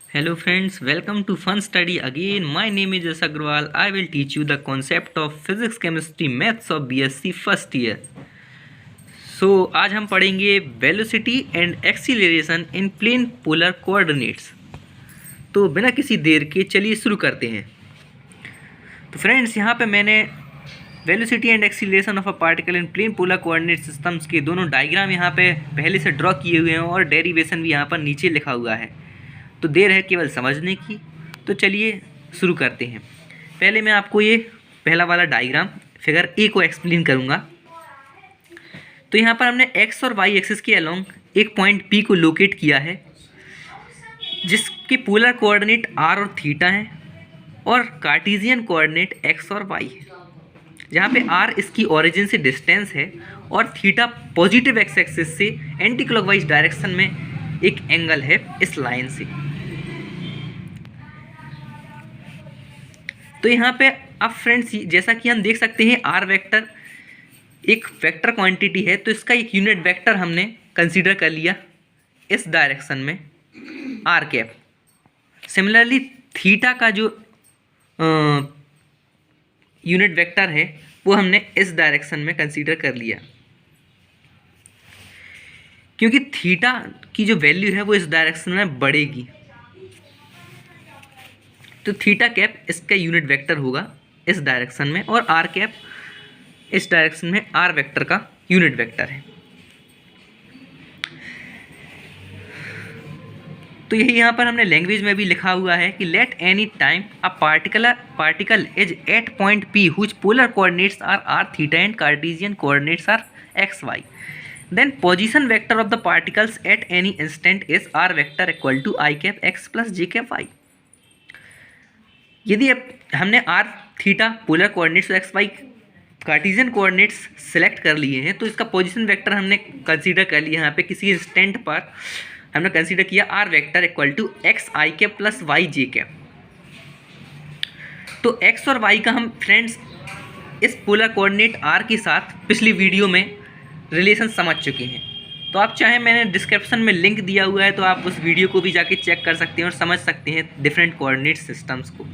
Hello friends, welcome to Fun Study again. My name is Jas Agrawal. I will teach you the concept of physics, chemistry, maths of BSc first year. So आज हम पढ़ेंगे velocity and acceleration in plane polar coordinates. तो बिना किसी देर के चलिए शुरू करते हैं। तो फ्रेंड्स यहाँ पे मैंने velocity and acceleration of a particle in plane polar coordinate systems के दोनों डायग्राम यहाँ पे पहले से ड्रॉ किए हुए हैं और डेरिवेशन भी यहाँ पर नीचे लिखा हुआ है। तो देर है केवल समझने की। तो चलिए शुरू करते हैं। पहले मैं आपको ये पहला वाला डायग्राम फिगर ए को एक्सप्लेन करूँगा। तो यहाँ पर हमने एक्स और वाई एक्सिस के अलोंग एक पॉइंट पी को लोकेट किया है जिसके पोलर कोऑर्डिनेट आर और थीटा हैं और कार्टेशियन कोऑर्डिनेट एक्स और वाई है, जहाँ पे आर इसकी ओरिजिन से डिस्टेंस है और थीटा पॉजिटिव एक्स एक्सिस से एंटी क्लॉकवाइज डायरेक्शन में एक एंगल है इस लाइन से। तो यहाँ पे अब फ्रेंड्स जैसा कि हम देख सकते हैं आर वेक्टर एक वेक्टर क्वांटिटी है, तो इसका एक यूनिट वेक्टर हमने कंसीडर कर लिया इस डायरेक्शन में आर कैप। सिमिलरली थीटा का जो यूनिट वेक्टर है वो हमने इस डायरेक्शन में कंसीडर कर लिया, क्योंकि थीटा की जो वैल्यू है वो इस डायरेक्शन में बढ़ेगी। तो थीटा कैप इसका यूनिट वेक्टर होगा इस डायरेक्शन में और आर कैप इस डायरेक्शन में आर वेक्टर का यूनिट वेक्टर है। तो यही यहाँ पर हमने लैंग्वेज में भी लिखा हुआ है कि let any time a particle is at point P whose polar coordinates are r theta and Cartesian coordinates are x y, then position vector of the particles at any instant is r vector equal to I cap x plus j cap y। यदि अब हमने r theta polar coordinates x y Cartesian coordinates select कर लिए हैं, तो इसका position vector हमने consider कर लिया। यहाँ पे किसी इंस्टेंट पर हमने कंसीडर किया r vector equal to x I cap plus Y J cap. तो x और y का हम फ्रेंड्स इस पोलर कोऑर्डिनेट r के साथ पिछली वीडियो में रिलेशन समझ चुके हैं। तो आप चाहें, मैंने डिस्क्रिप्शन में लिंक दिया हुआ है, तो आप उस वीडियो को भी जाके चेक कर सकते हैं और समझ सकते हैं डिफरेंट कोऑर्डिनेट सिस्टम्स को।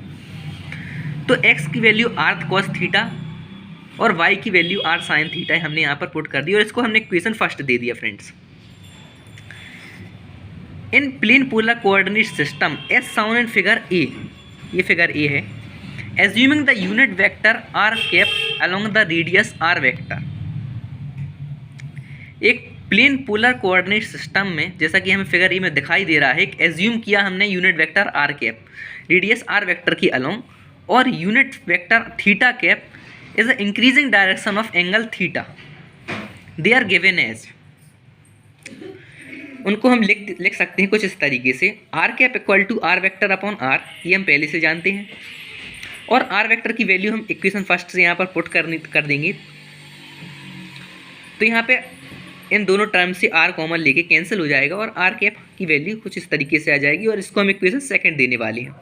तो x की वैल्यू r cos थीटा और y की वैल्यू r sin थीटा हमने यहाँ पर पुट कर दी और इसको हमने इक्वेशन फर्स्ट दे दिया friends. In plane polar coordinate system as shown in figure A, ये फिगर ए है, assuming the unit vector r cap along the radius r vector. एक प्लेन पोलर कोऑर्डिनेट सिस्टम में जैसा कि हमें फिगर ए में दिखाई दे रहा है, एक एज्यूम किया हमने unit vector r cap radius r vector की अलोंग और unit vector theta cap is a increasing direction of angle theta. They are given as, उनको हम लिख सकते हैं कुछ इस तरीके से, r cap equal to r vector upon r, ये हम पहले से जानते हैं, और आर वेक्टर की वैल्यू हम इक्वेशन फर्स्ट से यहाँ पर पुट कर देंगे। तो यहाँ पे इन दोनों टर्म से r कॉमन लेके कैंसिल हो जाएगा और r कैप की वैल्यू कुछ इस तरीके से आ जाएगी और इसको हम इक्वेशन सेकंड देने वाले हैं।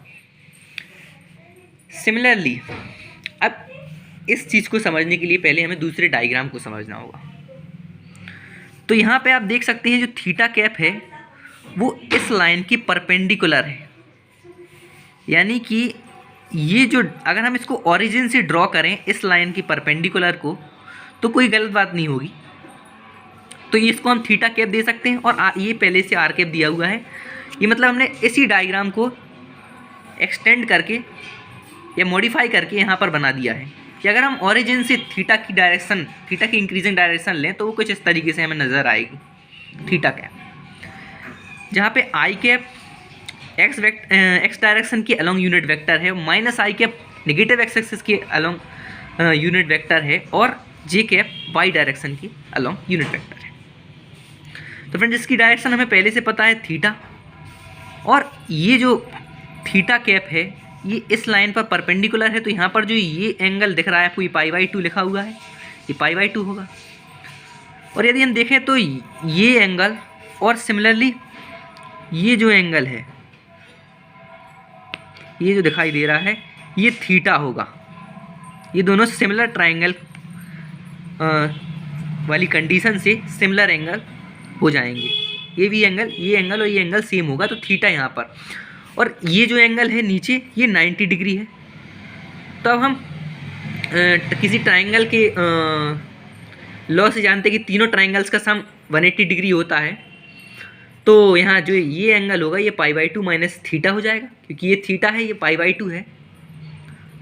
सिमिलरली अब इस चीज़ को समझने के लिए पहले हमें दूसरे डायग्राम को समझना होगा। तो यहाँ पे आप देख सकते हैं जो थीटा कैप है वो इस लाइन की परपेंडिकुलर है, यानी कि ये जो अगर हम इसको ओरिजिन से ड्रॉ करें इस लाइन की परपेंडिकुलर को तो कोई गलत बात नहीं होगी। तो इसको हम थीटा कैप दे सकते हैं और ये पहले से आर कैप दिया हुआ है। ये मतलब हमने इसी डायग्राम को एक्सटेंड करके या मॉडिफाई करके यहाँ पर बना दिया है कि अगर हम ओरिजिन से थीटा की डायरेक्शन, थीटा की इंक्रीजिंग डायरेक्शन लें तो वो कुछ इस तरीके से हमें नज़र आएगी थीटा कैप, जहाँ पे आई कैप एक्स डायरेक्शन के अलोंग यूनिट वेक्टर है, माइनस आई कैप नेगेटिव एक्स एक्सिस के अलोंग यूनिट वेक्टर है और जे कैप वाई डायरेक्शन की अलोंग यूनिट वेक्टर है। तो फ्रेंड्स इसकी डायरेक्शन हमें पहले से पता है थीटा, और ये जो थीटा कैप है ये इस लाइन पर परपेंडिकुलर है। तो यहाँ पर जो ये एंगल दिख रहा है आपको, ये π/2 लिखा हुआ है, ये π/2 होगा। और यदि हम देखें तो ये एंगल और सिमिलरली ये जो एंगल है, ये जो दिखाई दे रहा है ये थीटा होगा। ये दोनों सिमिलर ट्राइंगल वाली कंडीशन से सिमिलर एंगल हो जाएंगे। ये भी एंगल, ये एंगल और ये एंगल सेम होगा, तो थीटा यहाँ पर। और ये जो एंगल है नीचे ये 90 डिग्री है। तो अब हम किसी ट्राइंगल के लॉ से जानते हैं कि तीनों ट्राइंगल्स का सम 180 डिग्री होता है। तो यहाँ जो ये एंगल होगा ये π/2 माइनस थीटा हो जाएगा, क्योंकि ये थीटा है, ये π/2 है।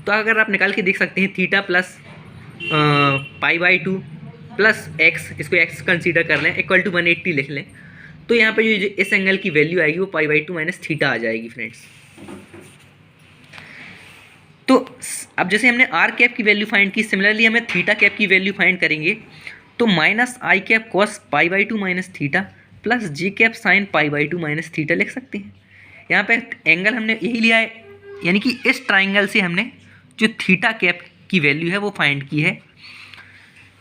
तो अगर आप निकाल के देख सकते हैं थीटा प्लस π/2 प्लस एक्स, इसको एक्स कंसीडर कर लें, इक्वल टू 180 लिख लें। तो यहाँ पे जो इस एंगल की वैल्यू आएगी वो π/2 माइनस थीटा आ जाएगी फ्रेंड्स। तो अब जैसे हमने आर कैप की वैल्यू फाइंड की, सिमिलरली हमें थीटा कैप की वैल्यू फाइंड करेंगे। तो माइनस आई cap cos π/2 minus theta plus जे कैप साइन π/2 माइनस थीटा लिख सकते हैं। यहाँ पे एंगल हमने यही लिया है, यानी कि इस ट्राइंगल से हमने जो थीटा कैप की वैल्यू है वो फाइंड की है,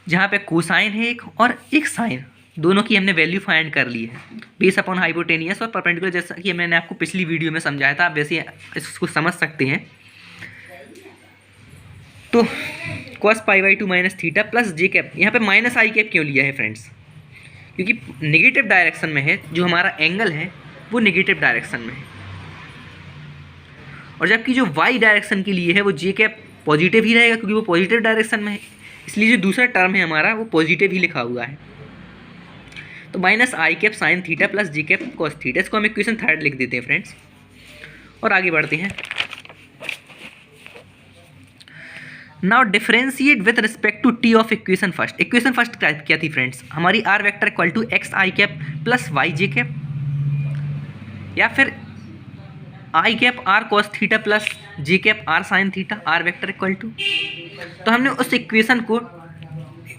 जहाँ पे कोसाइन है एक और एक साइन, दोनों की हमने वैल्यू फाइंड कर ली है बेस अपॉन हाइपोटेनियस और परपेंडिकुलर, जैसा कि मैंने आपको पिछली वीडियो में समझाया था। आप वैसे इसको समझ सकते हैं। तो cos π/2 माइनस थीटा प्लस जे कैप, यहाँ पे माइनस आई कैप क्यों लिया है फ्रेंड्स? क्योंकि नेगेटिव डायरेक्शन में है, जो हमारा एंगल है वो नेगेटिव डायरेक्शन में है, और जबकि जो वाई डायरेक्शन के लिए है वो जे कैप पॉजिटिव ही रहेगा, क्योंकि वो पॉजिटिव डायरेक्शन में है। इसलिए जो दूसरा टर्म है हमारा वो पॉजिटिव ही लिखा हुआ है। तो माइनस आई कैप साइन थीटा प्लस जे कैप कॉस थीटा, इसको हम इक्वेशन थर्ड लिख देते हैं फ्रेंड्स, और आगे बढ़ते हैं। Now differentiate with respect to T of equation first. Equation first क्या थी फ्रेंड्स? हमारी R vector equal to x I cap plus Y J cap, या फिर I cap R cos theta plus J cap R sine theta, R vector equal to. तो हमने उस equation को,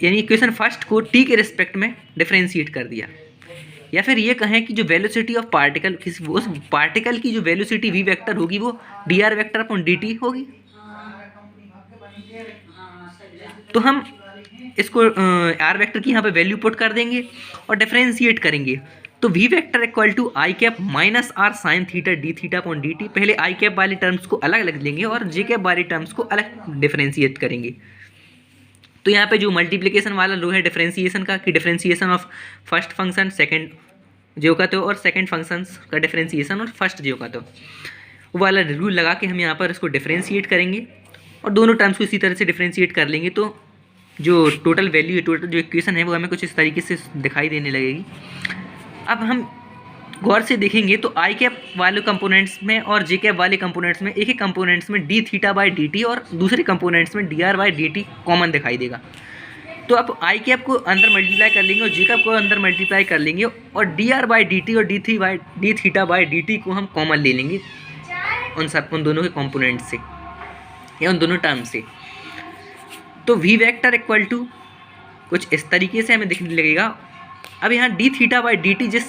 यानी इक्वेशन फर्स्ट को टी के रिस्पेक्ट में डिफरेंशिएट कर दिया, या फिर ये कहें कि जो वेलोसिटी ऑफ पार्टिकल, उस पार्टिकल की जो वेलोसिटी वी वेक्टर होगी वो D R vector upon D T होगी। तो हम इसको आर वेक्टर की यहाँ पे वैल्यू पुट कर देंगे और डिफरेंशिएट करेंगे। तो v vector equal to i cap minus r sine theta D theta upon D t. पहले आई कैप वाले टर्म्स को अलग लिख लेंगे और जे कैप वाले टर्म्स को अलग डिफरेंशिएट करेंगे। तो यहाँ पे जो मल्टीप्लिकेशन वाला लो है डिफरेंशिएशन का, कि differentiation of first function second जो का तो, और सेकंड फंक्शन का डिफरेंशिएशन और फर्स्ट जो का तो, वो वाला रूल लगा के हम यहाँ पर इसको डिफरेंशिएट करेंगे और दोनों टर्म्स को इसी तरह से डिफरेंशिएट कर लेंगे। तो जो टोटल वैल्यू है, टोटल जो इक्वेशन है वो हमें कुछ इस तरीके से दिखाई देने लगेगी। अब हम गौर से देखेंगे तो आई कैप वाले कंपोनेंट्स में और जे कैप वाले कंपोनेंट्स में, एक ही कंपोनेंट्स में D theta by D T और दूसरे कंपोनेंट्स में D R by D T common दिखाई देगा। तो अब आई कैप को अंदर मल्टीप्लाई कर लेंगे और जे कैप को अंदर मल्टीप्लाई कर लेंगे, और D R by D T और D theta by D T को हम कॉमन ले लेंगे उन दोनों के कॉम्पोनेंट से या उन दोनों टर्म से। तो वी वेक्टर इक्वल टू कुछ इस तरीके से हमें दिखने लगेगा। अब यहाँ D theta by D T जिस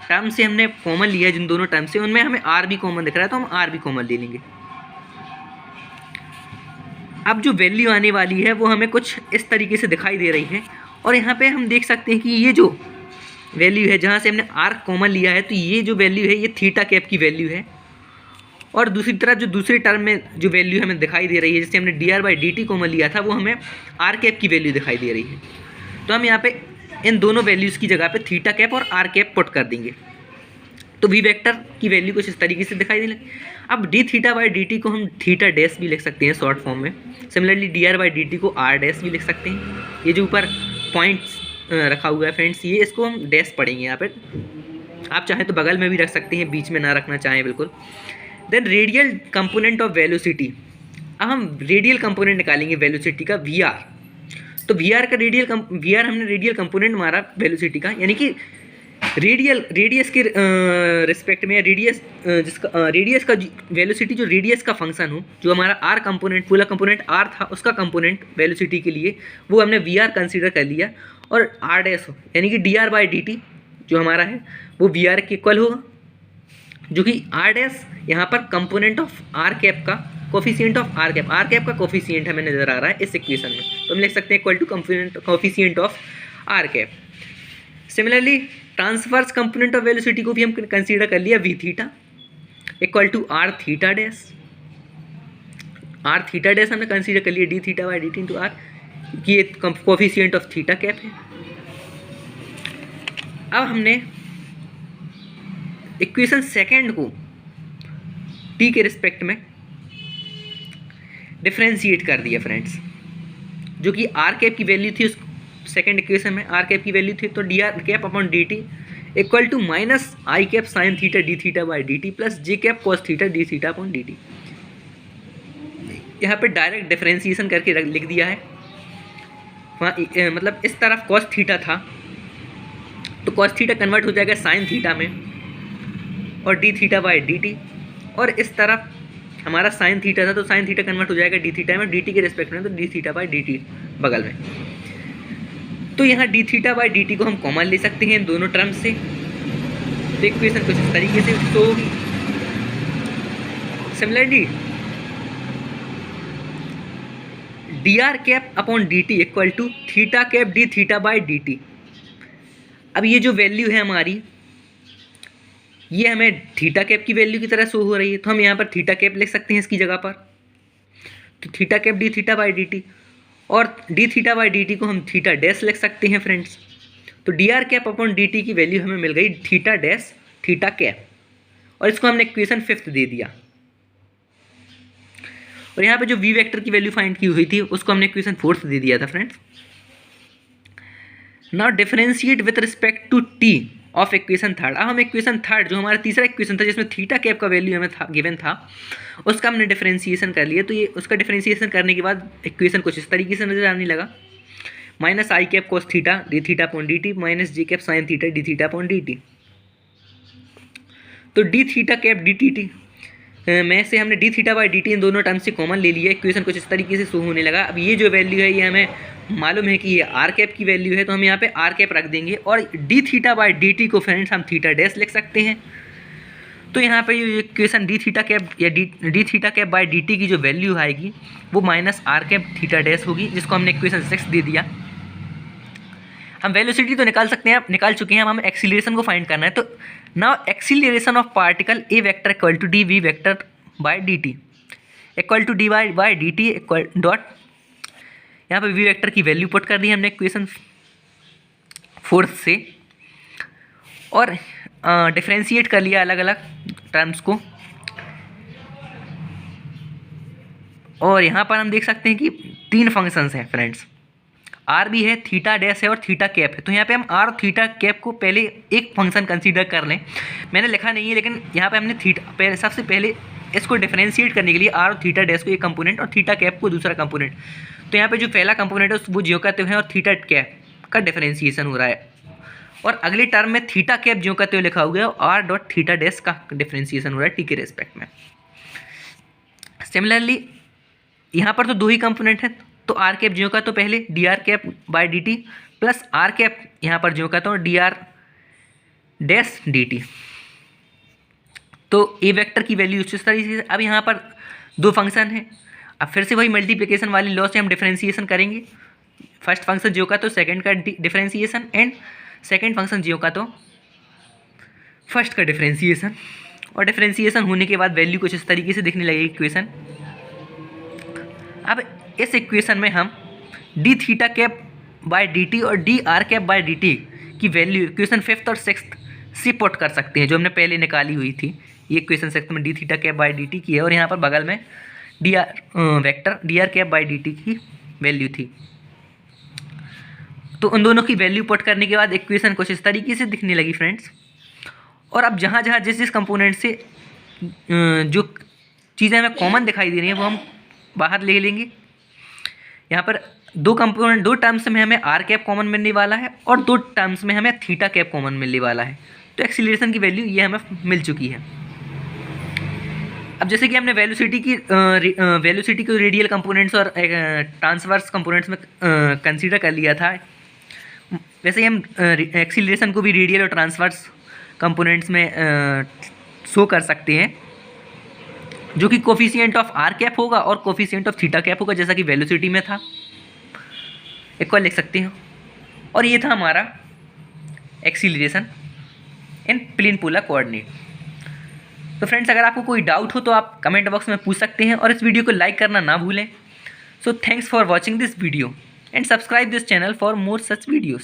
टर्म से हमने कॉमन लिया है, जिन दोनों टर्म से, उनमें हमें आर भी कॉमन दिख रहा है, तो हम आर भी कॉमन ले लेंगे। अब जो वैल्यू आने वाली है वो हमें कुछ इस तरीके से दिखाई दे रही है, और यहाँ पे हम देख सकते हैं कि ये जो वैल्यू है जहाँ से हमने आर कॉमन लिया है, तो ये जो वैल्यू है ये थीटा कैप की वैल्यू है, और दूसरी तरफ जो दूसरे टर्म में जो वैल्यू हमें दिखाई दे रही है, जिससे हमने D R by D T common लिया था, वो हमें आर कैप की वैल्यू दिखाई दे रही है। तो हम यहाँ पे इन दोनों वैल्यूज़ की जगह पे थीटा कैप और आर कैप पुट कर देंगे। तो वी वेक्टर की वैल्यू कुछ इस तरीके से दिखाई देने। अब D theta by D T को हम थीटा डैश भी लिख सकते हैं शॉर्ट फॉर्म में। Similarly d R by D T को आर डैश भी लिख सकते हैं। ये जो ऊपर पॉइंट्स रखा हुआ है फ्रेंड्स, ये इसको हम डैश पढ़ेंगे यहाँ पर। आप चाहें तो बगल में भी रख सकते हैं, बीच में ना रखना चाहें बिल्कुल। Then radial component of velocity. अब हम रेडियल कंपोनेंट निकालेंगे वेलोसिटी का, वी आर। तो वी आर हमने रेडियल कंपोनेंट मारा वेलोसिटी का, यानी कि रेडियस के रिस्पेक्ट में, रेडियस का वेलोसिटी जो रेडियस का फंक्शन हो, जो हमारा आर कंपोनेंट, पूरा कंपोनेंट आर था, उसका कंपोनेंट वेलोसिटी के लिए वो हमने वी आर कंसिडर कर लिया, और आर डैश हो, यानी कि D R by D T जो हमारा है वो वी आर के इक्वल होगा, जो कि आर डैश यहाँ पर कंपोनेंट ऑफ आर कैप का कोफिशिएंट ऑफ आर कैप का कोफिशिएंट हमें नजर आ रहा है इस इक्वेशन में। तो हम लिख सकते हैं equal to coefficient of r cap. Similarly transverse component of velocity को भी हम कंसीडर कर लिया, v theta equal to r theta dash. R theta dash हमने कंसीडर कर लिया d theta by D t into r, ये कोफिशिएंट ऑफ थीटा कैप है। अब हमने इक्वेशन सेकेंड को टी के रिस्पेक्ट में डिफ्रेंशिएट कर दिया फ्रेंड्स, जो कि आर कैप की वैल्यू थी उस सेकेंड इक्वेशन में आर कैप की वैल्यू थी, तो D R cap upon D t equal to minus I cap sine theta D theta by D t plus J cap cos theta D theta upon D t. यहाँ पे direct differentiation करके लिख दिया है। वहाँ मतलब इस तरफ कॉस थीटा था तो कॉस थीटा कन्वर्ट हो जाएगा साइन थीटा में और D theta by D T, और इस तरफ हमारा साइन थीटा था तो साइन थीटा कन्वर्ट हो जाएगा डी थीटा में, डी टी के रिस्पेक्ट में तो D theta by D T बगल में। तो यहाँ D theta by D T को हम कॉमन ले सकते हैं इन दोनों टर्म्स से। तो इक्वेशन कुछ इस तरीके से शो होगी। Similarly d are cap upon D t equal to theta cap D theta by D t. अब ये जो वैल्यू है हमारी, ये हमें थीटा कैप की वैल्यू की तरह शो हो रही है, तो हम यहाँ पर थीटा कैप लिख सकते हैं इसकी जगह पर। तो theta cap D theta by D T, और D theta by D T को हम थीटा डैश लिख सकते हैं फ्रेंड्स। तो D R cap upon D T की वैल्यू हमें मिल गई थीटा डैश थीटा कैप, और इसको हमने इक्वेशन 5 दे दिया। और यहाँ पे जो वी वेक्टर की वैल्यू फाइंड की हुई थी उसको हमने इक्वेशन 4 दे दिया था friends. Now differentiate with respect to T of equation third. अब हम इक्वेशन थर्ड जो हमारा तीसरा इक्वेशन था जिसमें थीटा कैप का वैल्यू हमें गिवन था, उसका हमने डिफरेंशिएशन कर लिया। तो ये उसका डिफरेंशिएशन करने के बाद इक्वेशन कुछ इस तरीके से नजर आने लगा, माइनस आई cap cos theta D theta upon D T minus J cap sine theta D theta upon D T. तो D theta cap D T T में से हमने D theta by D T इन दोनों टर्म से common ले लिया। Equation कुछ इस तरीके से शो होने लगा। अब ये जो वैल्यू है ये हमें मालूम है कि ये आर कैप की वैल्यू है, तो हम यहाँ पे आर कैप रख देंगे, और D theta by D T को फ्रेंड्स हम थीटा डैश लिख सकते हैं। तो यहाँ पे ये इक्वेशन डी थीटा कैप या d theta cap by D T की जो वैल्यू आएगी वो minus r cap theta dash होगी, जिसको हमने इक्वेशन 6 दे दिया। हम वेलोसिटी तो निकाल सकते हैं, आप निकाल चुके हैं, हमें एक्सीलरेशन को फाइंड करना है। तो now acceleration of particle a vector equal to d v vector by D t equal to d y by D t equal dot, यहाँ पे वी वेक्टर की वैल्यू पुट कर दी हमने इक्वेशन 4 से, और डिफरेंशिएट कर लिया अलग अलग टर्म्स को। और यहाँ पर हम देख सकते हैं कि 3 फंक्शंस हैं फ्रेंड्स, आर भी है, थीटा डैश है और थीटा कैप है। तो यहाँ पे हम आर और थीटा कैप को पहले एक फंक्शन कंसीडर कर लें। मैंने लिखा नहीं है लेकिन यहाँ पे हमने थीटा सबसे पहले इसको डिफरेंशिएट करने के लिए आर और थीटा डैश को एक कंपोनेंट और थीटा कैप को दूसरा कंपोनेंट। तो यहाँ पे जो पहला कंपोनेंट है वो ज्यों-कहते हुए और थीटा कैप का डिफरेंशिएशन हो रहा है, और अगले टर्म में थीटा कैप ज्यों-कहते हुए लिखा हुआ है और आर डॉट थीटा डैश का डिफरेंशिएशन हो रहा है टी के रेस्पेक्ट में। सिमिलरली यहाँ पर तो 2 ही कंपोनेंट है, तो आर कैप ज्यों का तो पहले d are cap by D t plus r cap यहाँ पर ज्यों का तो D r dash d T. तो ए वेक्टर की वैल्यू इस तरीके से। अब यहाँ पर 2 फंक्शन है, अब फिर से वही मल्टीप्लिकेशन वाली लॉ से हम डिफरेंशिएशन करेंगे। फर्स्ट फंक्शन ज्यों का तो सेकंड का डिफरेंशिएशन, एंड सेकंड फंक्शन ज्यों का तो फर्स्ट का डिफरेंशिएशन। और डिफरेंशिएशन होने के बाद वैल्यू कुछ इस तरीके से दिखने लगेगी इक्वेशन। अब इस इक्वेशन में हम D theta cap by D T और D are cap by D T की वैल्यू इक्वेशन 5th और 6th से पुट कर सकते हैं, जो हमने पहले निकाली हुई थी। ये इक्वेशन 6th में D theta cap by D T की है, और यहाँ पर बगल में D R vector D R cap by D T की वैल्यू थी। तो उन दोनों की वैल्यू पुट करने के बाद इक्वेशन कुछ इस तरीके से दिखने लगी फ्रेंड्स। और अब जहाँ जहाँ जिस कंपोनेंट से जो चीज़ें हमें कॉमन दिखाई दे रही हैं वो हम बाहर ले लेंगे। यहाँ पर 2 कंपोनेंट 2 टर्म्स में हमें आर कैप कॉमन मिलने वाला है और 2 टर्म्स में हमें थीटा कैप कॉमन मिलने वाला है। तो एक्सीलरेशन की वैल्यू ये हमें मिल चुकी है। अब जैसे कि हमने वेलोसिटी को रेडियल कंपोनेंट्स और ट्रांसवर्स कंपोनेंट्स में कंसीडर कर लिया था, वैसे ही हम एक्सीलरेशन को भी रेडियल और ट्रांसवर्स कंपोनेंट्स में शो कर सकते हैं, जो कि कोफिशिएंट ऑफ आर कैप होगा और कोफिशिएंट ऑफ थीटा कैप होगा, जैसा कि वेलोसिटी में था। इक्वल लिख सकते हो। और ये था हमारा acceleration in plane polar coordinate. तो फ्रेंड्स, अगर आपको कोई डाउट हो तो आप कमेंट बॉक्स में पूछ सकते हैं, और इस वीडियो को लाइक करना ना भूलें। So thanks for watching this video and subscribe this channel for more such videos.